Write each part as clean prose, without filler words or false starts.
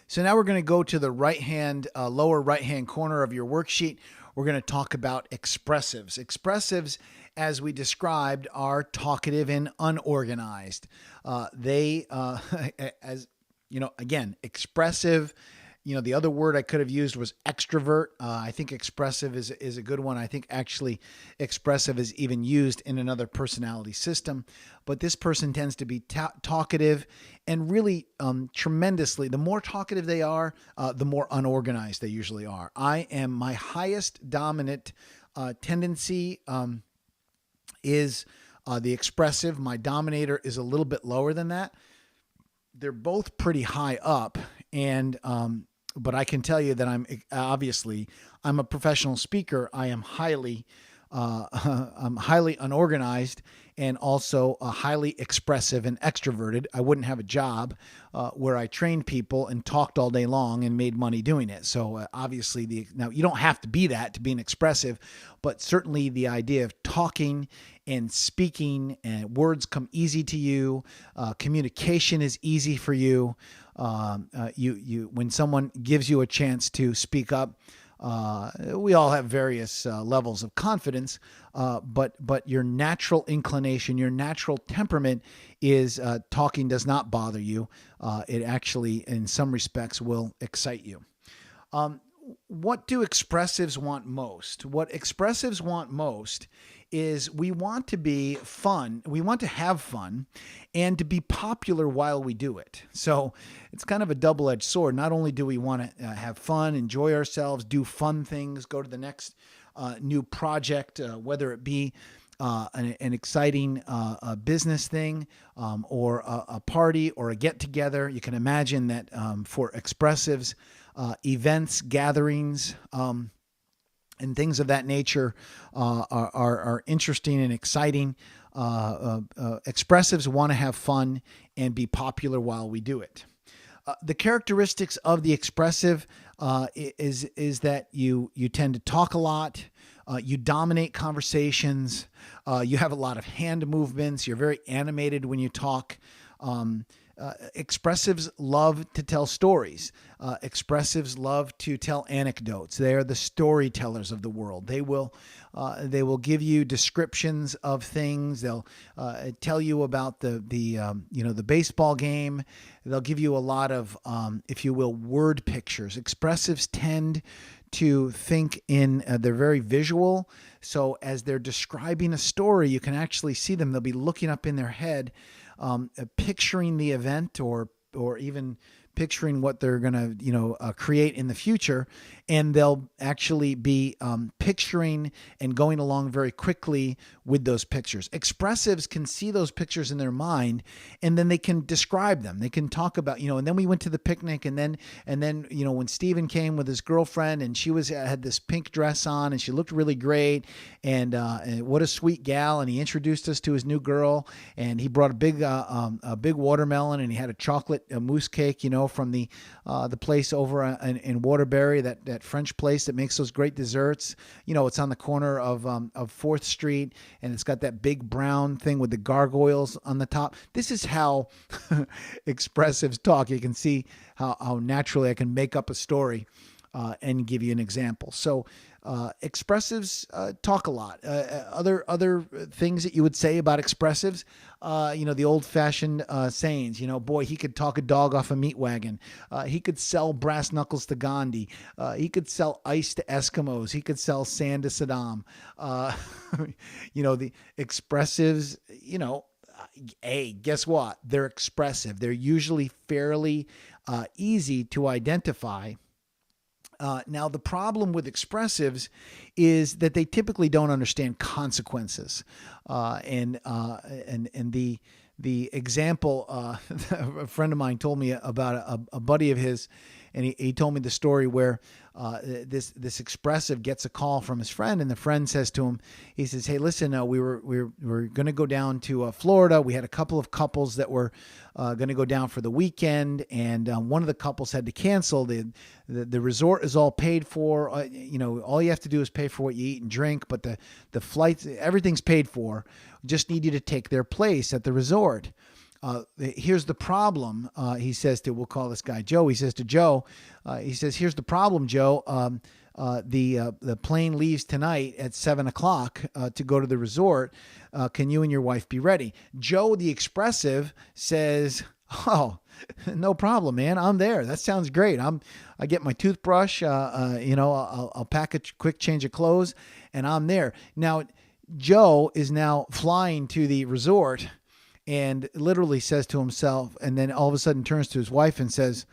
So now we're going to go to the lower right-hand corner of your worksheet. We're going to talk about expressives. Expressives, as we described, are talkative and unorganized. As you know, again, expressive. The other word I could have used was extrovert. I think expressive is a good one. I think actually expressive is even used in another personality system. But this person tends to be talkative and really tremendously. The more talkative they are, the more unorganized they usually are. My highest dominant tendency is the expressive. My dominator is a little bit lower than that. They're both pretty high up, and but I can tell you that I'm a professional speaker. I am I'm highly unorganized and also highly expressive and extroverted. I wouldn't have a job where I trained people and talked all day long and made money doing it. So obviously, now you don't have to be that to be an expressive, but certainly the idea of talking and speaking and words come easy to you. Communication is easy for you. When someone gives you a chance to speak up, we all have various levels of confidence, but your natural inclination, your natural temperament is talking does not bother you. It actually, in some respects, will excite you. What do expressives want most? What expressives want most is we want to be fun. We want to have fun and to be popular while we do it. So it's kind of a double-edged sword. Not only do we want to have fun, enjoy ourselves, do fun things, go to the next new project, whether it be an exciting business thing or a party or a get-together. You can imagine that for expressives, events, gatherings, and things of that nature are interesting and exciting. Expressives want to have fun and be popular while we do it. The characteristics of the expressive is that you tend to talk a lot. You dominate conversations. You have a lot of hand movements. You're very animated when you talk. Expressives love to tell stories. Expressives love to tell anecdotes. They are the storytellers of the world. They will give you descriptions of things. They'll tell you about the baseball game. They'll give you a lot of, if you will, word pictures. Expressives tend to think they're very visual. So as they're describing a story, you can actually see them. They'll be looking up in their head, picturing the event or even picturing what they're going to, create in the future. And they'll actually be picturing and going along very quickly with those pictures. Expressives can see those pictures in their mind, and then they can describe them. They can talk about, and then we went to the picnic, and then when Steven came with his girlfriend, and she had this pink dress on, and she looked really great, and what a sweet gal. And he introduced us to his new girl, and he brought a big watermelon, and he had a mousse cake, from the place over in Waterbury, that French place that makes those great desserts. It's on the corner of 4th Street, and it's got that big brown thing with the gargoyles on the top. This is how expressives talk. You can see how naturally I can make up a story and give you an example. So expressives talk a lot. Other things that you would say about expressives, the old-fashioned sayings. Boy, he could talk a dog off a meat wagon. He could sell brass knuckles to Gandhi. He could sell ice to Eskimos. He could sell sand to Saddam. The expressives. Guess what? They're expressive. They're usually fairly easy to identify. Now, the problem with expressives is that they typically don't understand consequences. And the example, a friend of mine told me about a buddy of his, and he told me the story where this expressive gets a call from his friend, and the friend says to him, he says, "Hey, listen, we were going to go down to Florida. We had a couple of couples that were going to go down for the weekend, and one of the couples had to cancel. The resort is all paid for. All you have to do is pay for what you eat and drink, but the flights, everything's paid for. Just need you to take their place at the resort." Here's the problem. He says to, we'll call this guy Joe. He says to Joe, he says, here's the problem, Joe. The plane leaves tonight at 7 o'clock to go to the resort. Can you and your wife be ready? Joe, the expressive, says, oh, no problem, man. I'm there. That sounds great. I get my toothbrush. I'll pack a quick change of clothes, and I'm there. Now, Joe is now flying to the resort, and literally says to himself, and then all of a sudden turns to his wife and says,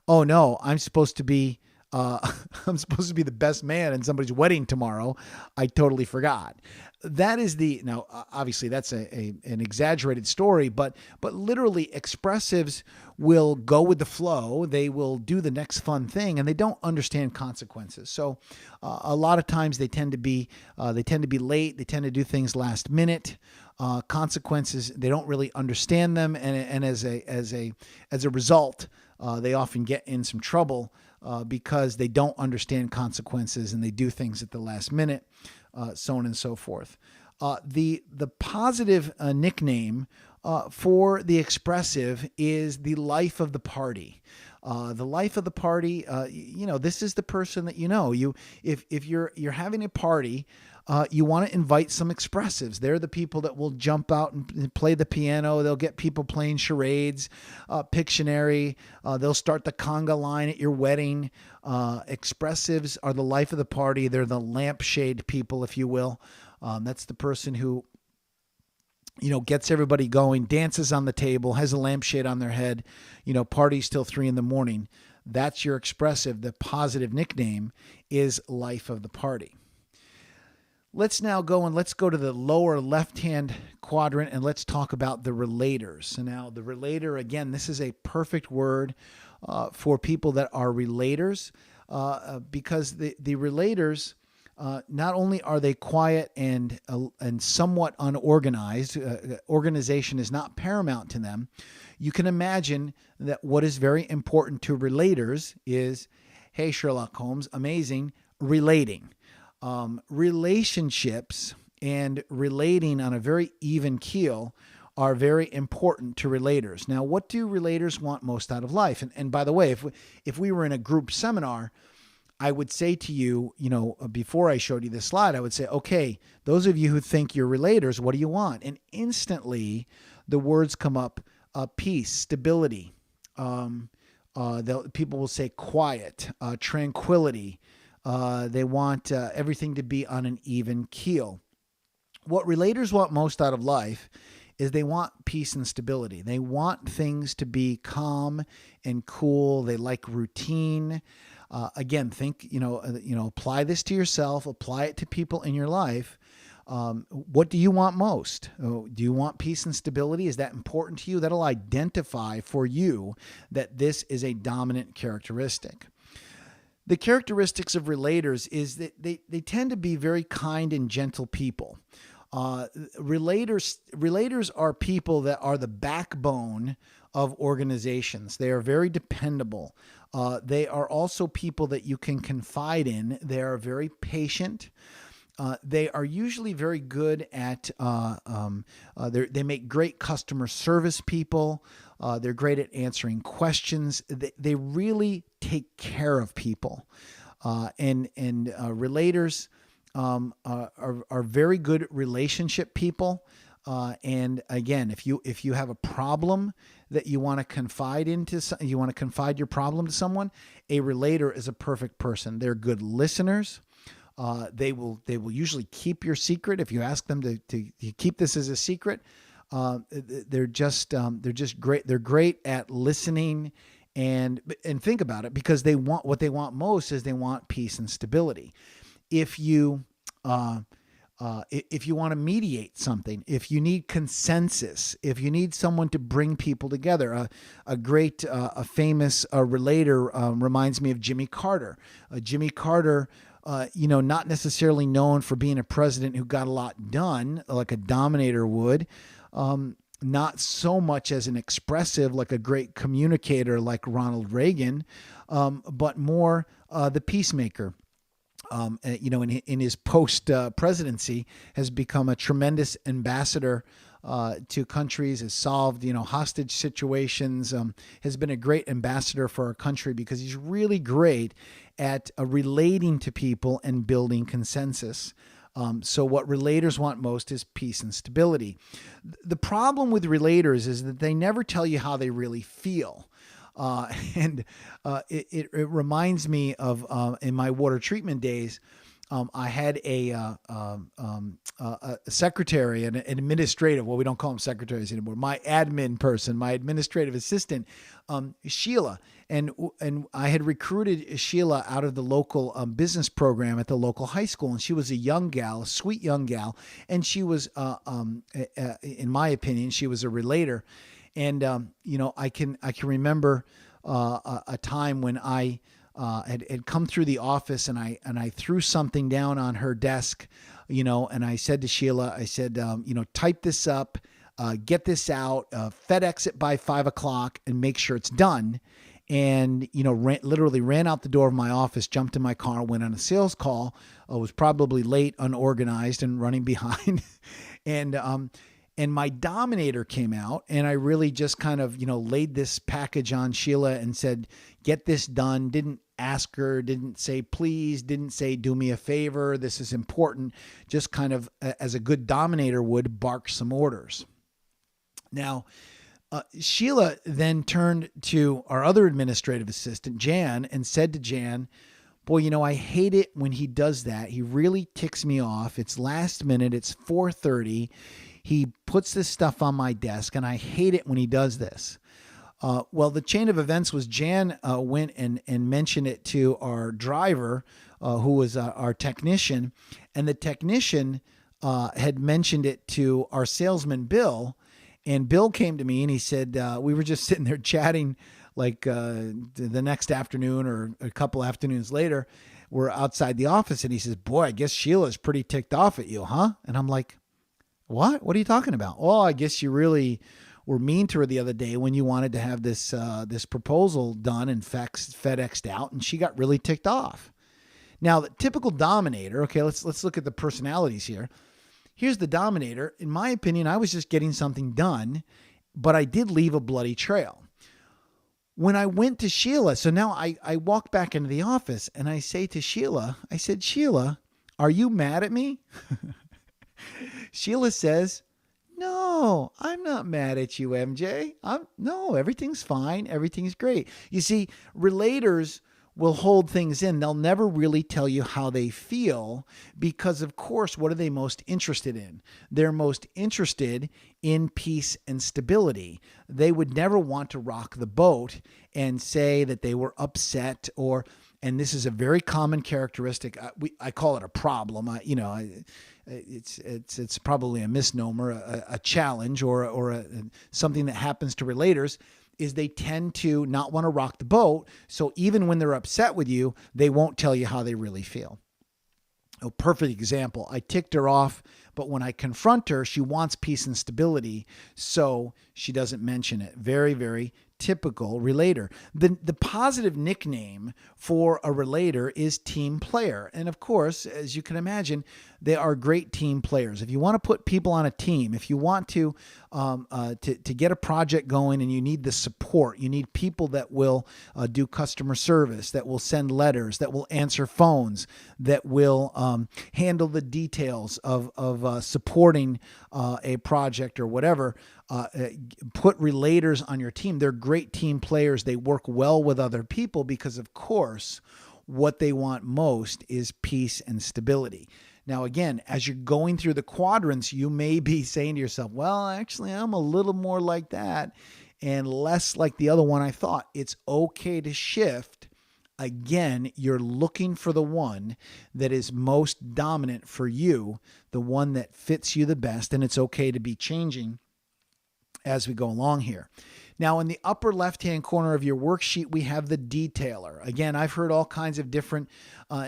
"Oh no, I'm supposed to be I'm supposed to be the best man in somebody's wedding tomorrow. I totally forgot." That is now obviously that's an exaggerated story, but literally expressives will go with the flow. They will do the next fun thing, and they don't understand consequences. So a lot of times they tend to be late. They tend to do things last minute. Consequences, they don't really understand them, and as a result, they often get in some trouble because they don't understand consequences and they do things at the last minute, so on and so forth. The positive nickname for the expressive is the life of the party. The life of the party, this is the person that if you're having a party, you want to invite some expressives. They're the people that will jump out and play the piano. They'll get people playing charades, Pictionary. They'll start the conga line at your wedding. Expressives are the life of the party. They're the lampshade people, if you will. That's the person who gets everybody going, dances on the table, has a lampshade on their head, parties till 3 a.m. That's your expressive. The positive nickname is life of the party. Let's now go to the lower left-hand quadrant, and let's talk about the relators. So now the relator, again, this is a perfect word for people that are relators because the relators, not only are they quiet and somewhat unorganized, organization is not paramount to them. You can imagine that what is very important to relators is, hey, Sherlock Holmes, amazing, relating. Relationships and relating on a very even keel are very important to relators. Now, what do relators want most out of life? And by the way, if we were in a group seminar, I would say to you, before I showed you this slide, I would say, okay, those of you who think you're relators, what do you want? And instantly the words come up, peace, stability. People will say quiet, tranquility. They want everything to be on an even keel. What relators want most out of life is they want peace and stability. They want things to be calm and cool. They like routine. Again, think, apply this to yourself, apply it to people in your life. What do you want most? Do you want peace and stability? Is that important to you? That'll identify for you that this is a dominant characteristic. The characteristics of relators is that they tend to be very kind and gentle people. Relators are people that are the backbone of organizations. They are very dependable. They are also people that you can confide in. They are very patient. They are usually very good at, they make great customer service people. They're great at answering questions. They really take care of people. And relators are very good relationship people. And again, if you have a problem that you want to confide your problem to someone, a relator is a perfect person. They're good listeners. They will usually keep your secret if you ask them to keep this as a secret. They're just great. They're great at listening and think about it, because what they want most is they want peace and stability. If you want to mediate something, if you need consensus, if you need someone to bring people together, a famous relator reminds me of Jimmy Carter. Jimmy Carter, not necessarily known for being a president who got a lot done like a dominator would, not so much as an expressive like a great communicator like Ronald Reagan, but more the peacemaker. In his post presidency has become a tremendous ambassador to countries, has solved, hostage situations, has been a great ambassador for our country because he's really great at relating to people and building consensus. So what relators want most is peace and stability. The problem with relators is that they never tell you how they really feel. It reminds me of in my water treatment days, I had a secretary, an administrative, well, we don't call them secretaries anymore, my admin person, my administrative assistant, Sheila. And I had recruited Sheila out of the local business program at the local high school. And she was a young gal, a sweet young gal. And she was, in my opinion, she was a relator. And, I can remember a time when I had come through the office and I threw something down on her desk, and I said to Sheila, I said, type this up, get this out, FedEx it by 5:00 and make sure it's done. And, literally ran out the door of my office, jumped in my car, went on a sales call, was probably late, unorganized and running behind. And my dominator came out and I really just kind of, laid this package on Sheila and said, get this done. Didn't ask her, didn't say, please, didn't say, do me a favor. This is important. Just kind of, as a good dominator would, bark some orders. Now, Sheila then turned to our other administrative assistant, Jan, and said to Jan, boy, I hate it when he does that. He really ticks me off. It's last minute. It's 4:30. He puts this stuff on my desk, and I hate it when he does this. Well, the chain of events was Jan went and mentioned it to our driver, who was our technician, and the technician had mentioned it to our salesman, Bill. And Bill came to me and he said, we were just sitting there chatting like the next afternoon or a couple afternoons later. We're outside the office and he says, boy, I guess Sheila's pretty ticked off at you, huh? And I'm like, what? What are you talking about? Oh, I guess you really were mean to her the other day when you wanted to have this proposal done and FedExed out, and she got really ticked off. Now, the typical dominator, okay, let's look at the personalities here. Here's the dominator. In my opinion, I was just getting something done, but I did leave a bloody trail. When I went to Sheila, so now I walk back into the office and I say to Sheila, I said, Sheila, are you mad at me? Sheila says, no, I'm not mad at you, MJ. No, everything's fine. Everything's great. You see, relators will hold things in. They'll never really tell you how they feel because, of course, what are they most interested in? They're most interested in peace and stability. They would never want to rock the boat and say that they were upset and this is a very common characteristic. I call it a problem. It's probably a misnomer, a challenge or something that happens to relators is they tend to not want to rock the boat. So even when they're upset with you, they won't tell you how they really feel. A perfect example. I ticked her off, but when I confront her, she wants peace and stability. So she doesn't mention it. Very, very typical relator. The positive nickname for a relator is team player. And of course, as you can imagine, they are great team players. If you want to put people on a team, if you want to get a project going and you need the support, you need people that will do customer service, that will send letters, that will answer phones, that will handle the details of supporting a project or whatever, put relators on your team. They're great team players. They work well with other people because, of course, what they want most is peace and stability. Now, again, as you're going through the quadrants, you may be saying to yourself, well, actually, I'm a little more like that and less like the other one I thought. It's okay to shift. Again, you're looking for the one that is most dominant for you, the one that fits you the best, and it's okay to be changing as we go along here. Now, in the upper left-hand corner of your worksheet, we have the detailer. Again, I've heard all kinds of different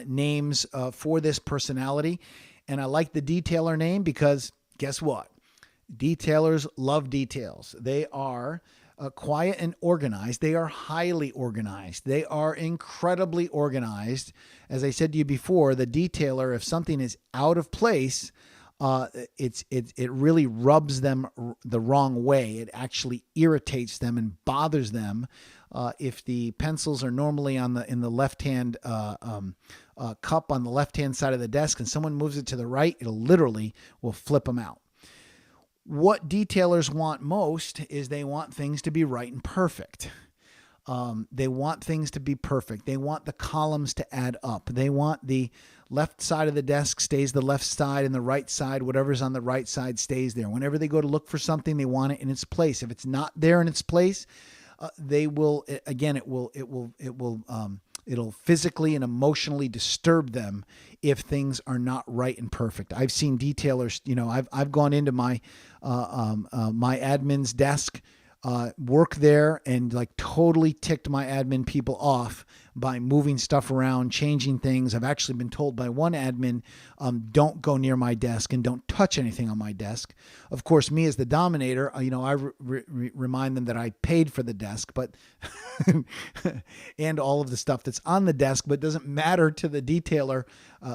names for this personality, and I like the detailer name because guess what? Detailers love details. They are quiet and organized. They are highly organized. They are incredibly organized. As I said to you before, the detailer, if something is out of place, it really rubs them the wrong way. It actually irritates them and bothers them. If the pencils are normally in the left hand cup on the left hand side of the desk, and someone moves it to the right, it'll literally will flip them out. What detailers want most is they want things to be right and perfect. They want things to be perfect. They want the columns to add up. They want the left side of the desk stays the left side, and the right side, whatever's on the right side, stays there. Whenever they go to look for something, they want it in its place. If it's not there in its place, they will again. It'll physically and emotionally disturb them if things are not right and perfect. I've seen detailers. I've gone into my my admin's desk. Work there and like totally ticked my admin people off by moving stuff around, changing things. I've actually been told by one admin, don't go near my desk and don't touch anything on my desk. Of course, me as the dominator, I remind them that I paid for the desk, but and all of the stuff that's on the desk, but it doesn't matter to the detailer.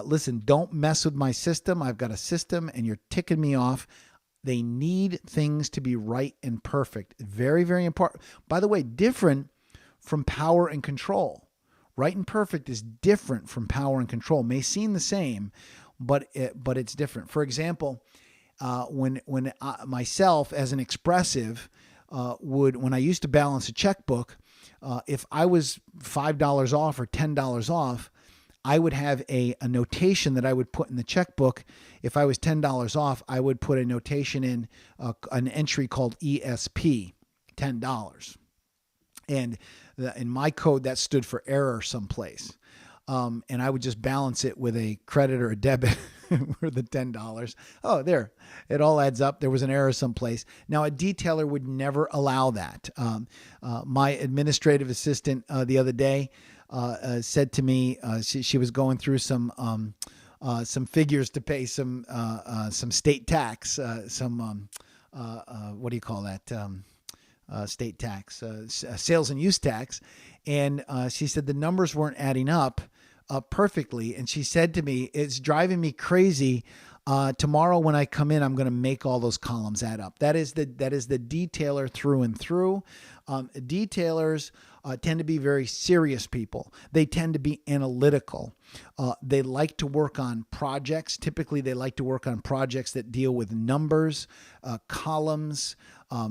Listen, don't mess with my system. I've got a system and you're ticking me off. They need things to be right and perfect. Very, very important. By the way, different from power and control. Right and perfect is different from power and control. May seem the same, but it's different. For example, when myself as an expressive when I used to balance a checkbook, if I was $5 off or $10 off, I would have a notation that I would put in the checkbook. If I was $10 off, I would put a notation in an entry called ESP, $10. And in my code, that stood for error someplace. And I would just balance it with a credit or a debit for the $10. Oh, there, it all adds up. There was an error someplace. Now, a detailer would never allow that. My administrative assistant the other day said to me, she was going through some figures to pay some state tax, what do you call that? State tax, sales and use tax. And she said the numbers weren't adding up perfectly. And she said to me, it's driving me crazy. Tomorrow when I come in, I'm going to make all those columns add up. That is the detailer through and through. Detailers tend to be very serious people. They tend to be analytical. They like to work on projects. Typically, they like to work on projects that deal with numbers, columns,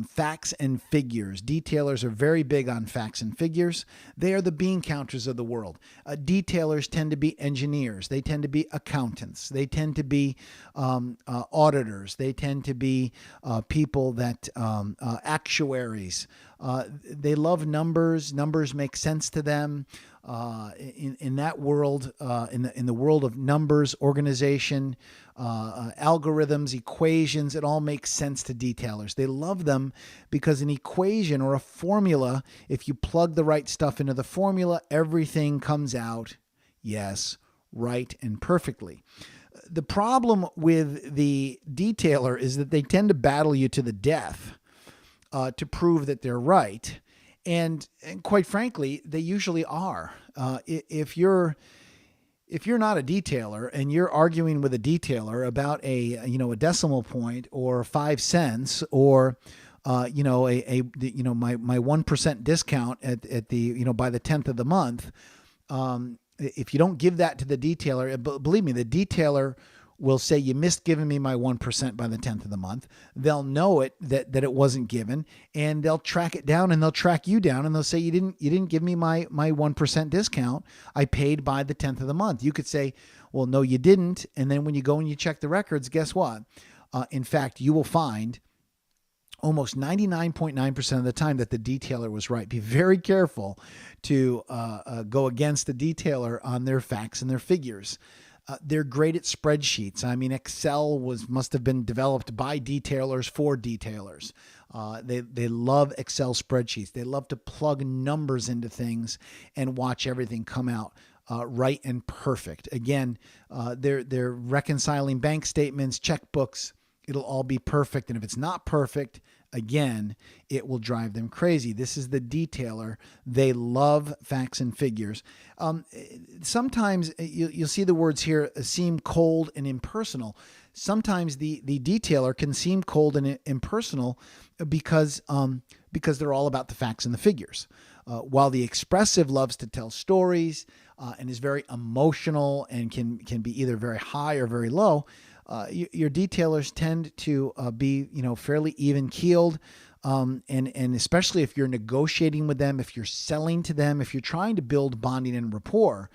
facts and figures. Detailers are very big on facts and figures. They are the bean counters of the world. Detailers tend to be engineers. They tend to be accountants. They tend to be auditors. They tend to be people that actuaries. They love numbers. Numbers make sense to them. In that world, in the world of numbers, organization, algorithms, equations, it all makes sense to detailers. They love them because an equation or a formula, if you plug the right stuff into the formula, everything comes out, yes, right and perfectly. The problem with the detailer is that they tend to battle you to the death to prove that they're right. And quite frankly, they usually are. If you're not a detailer and you're arguing with a detailer about a decimal point or 5 cents or my 1% discount at the by the 10th of the month, if you don't give that to the detailer, believe me, the detailer will say, you missed giving me my 1% by the 10th of the month. They'll know it, that it wasn't given, and they'll track it down and they'll track you down and they'll say, you didn't give me my 1% discount. I paid by the 10th of the month. You could say, well, no, you didn't. And then when you go and you check the records, guess what? In fact, you will find almost 99.9% of the time that the detailer was right. Be very careful to go against the detailer on their facts and their figures. They're great at spreadsheets. I mean, Excel must have been developed by detailers for detailers. They love Excel spreadsheets. They love to plug numbers into things and watch everything come out right and perfect. Again, they're reconciling bank statements, checkbooks. It'll all be perfect. And if it's not perfect, again, it will drive them crazy. This is the detailer. They love facts and figures. Sometimes you'll see the words here seem cold and impersonal. Sometimes the detailer can seem cold and impersonal because they're all about the facts and the figures. While the expressive loves to tell stories and is very emotional and can be either very high or very low, your detailers tend to be fairly even keeled, and especially if you're negotiating with them, if you're selling to them, if you're trying to build bonding and rapport,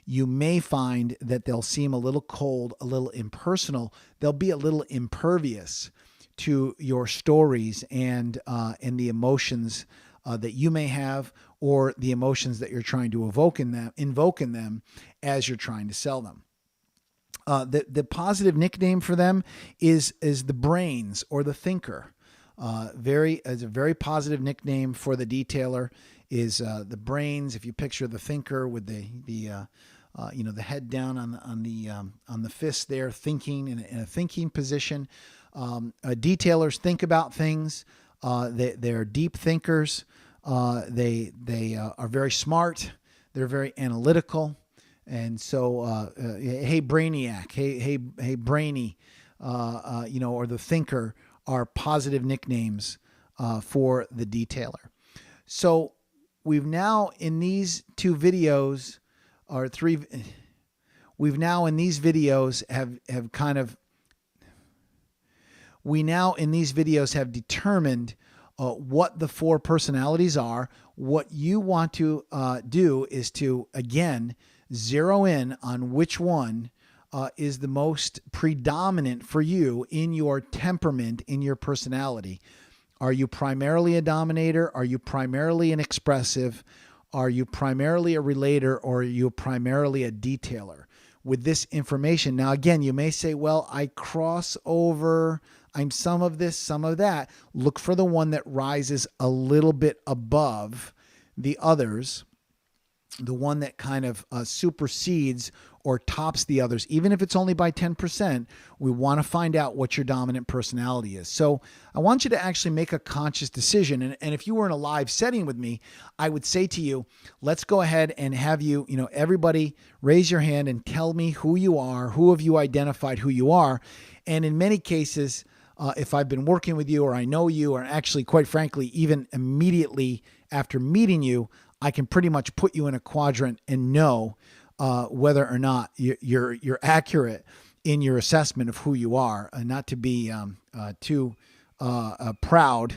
you may find that they'll seem a little cold, a little impersonal. They'll be a little impervious to your stories and the emotions that you may have, or the emotions that you're trying to invoke in them as you're trying to sell them. The positive nickname for them is the brains or the thinker. As a very positive nickname for the detailer is the brains. If you picture the thinker with the head down on the fist there, thinking in a thinking position. Detailers think about things. They're deep thinkers. They are very smart. They're very analytical. And so, hey, brainiac, hey, brainy, or the thinker are positive nicknames for the detailer. So we've now in these two videos, or three, we've now in these videos have determined what the four personalities are. What you want to do is to, again, zero in on which one is the most predominant for you in your temperament, in your personality. Are you primarily a dominator? Are you primarily an expressive? Are you primarily a relator, or are you primarily a detailer? With this information, now again, you may say, well, I cross over, I'm some of this, some of that. Look for the one that rises a little bit above the others, the one that kind of supersedes or tops the others. Even if it's only by 10%, we want to find out what your dominant personality is. So I want you to actually make a conscious decision. And if you were in a live setting with me, I would say to you, let's go ahead and have you, everybody raise your hand and tell me who you are. Who have you identified who you are? And in many cases, if I've been working with you, or I know you, or actually, quite frankly, even immediately after meeting you, I can pretty much put you in a quadrant and know whether or not you're accurate in your assessment of who you are, and not to be too proud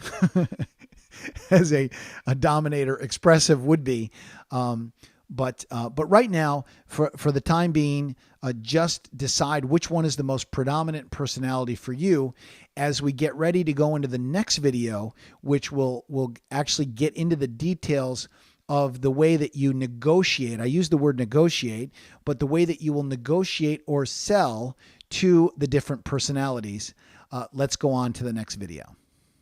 as a dominator expressive would be. But right now, for the time being, just decide which one is the most predominant personality for you. As we get ready to go into the next video, which will actually get into the details of the way that you negotiate. I use the word negotiate, but the way that you will negotiate or sell to the different personalities. Let's go on to the next video.